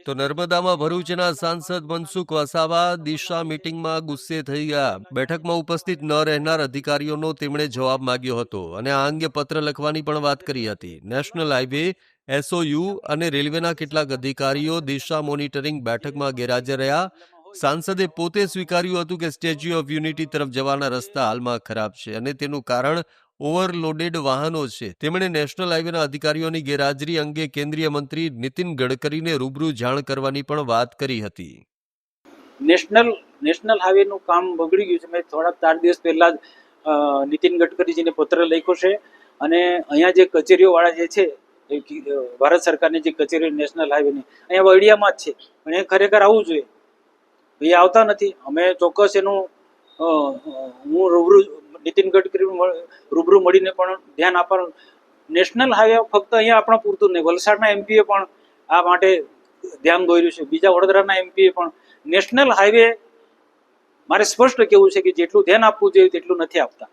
તો નર્મદામાં ભરૂચના સાંસદ મનસુખ વસાવા દિશા મીટિંગમાં ગુસ્સે થઈ ગયા. બેઠકમાં ઉપસ્થિત ન રહેનાર અધિકારીઓનો તેમણે જવાબ માંગ્યો હતો અને આ અંગે પત્ર લખવાની પણ વાત કરી હતી. નેશનલ હાઈવે, એસઓયુ અને રેલવેના કેટલાક અધિકારીઓ દિશા મોનિટરિંગ બેઠકમાં ગેરહાજર રહ્યા. સાંસદે પોતે સ્વીકાર્યું હતું કે સ્ટેચ્યુ ઓફ યુનિટી તરફ જવાના રસ્તા હાલમાં ખરાબ છે અને તેનું કારણ ઓવરલોડેડ વાહનો છે. તેમણે નેશનલ હાઈવેના અધિકારીઓની ગેરહાજરી અંગે કેન્દ્રીય મંત્રી નીતિન ગડકરીને રૂબરૂ જાણ કરવાની પણ વાત કરી હતી. નેશનલ હાઈવેનું કામ બગડી ગયું છે. મેં થોડા 4 દિવસ પહેલા જ નીતિન ગડકરીજીને પત્ર લખ્યો છે અને અહીંયા જે કચેરીઓવાળા જે છે ભારત સરકારની જે કચેરીઓ નેશનલ હાઈવેની અહીંયા વડિયામાં જ છે, પણ એ ખરેખર આવવું જોઈએ. એ આવતા નથી. અમે ચોક્કસ એનું હું રૂબરૂ નીતિન ગડકરી રૂબરૂ મળીને પણ ધ્યાન આપવાનું. નેશનલ હાઈવે ફક્ત અહીંયા આપણા પૂરતું નહીં, વલસાડના એમપીએ પણ આ માટે ધ્યાન દોર્યું છે. બીજા વડોદરાના એમપીએ પણ નેશનલ હાઈવે મારે સ્પષ્ટ કહેવું છે કે જેટલું ધ્યાન આપવું જોઈએ તેટલું નથી આપતા.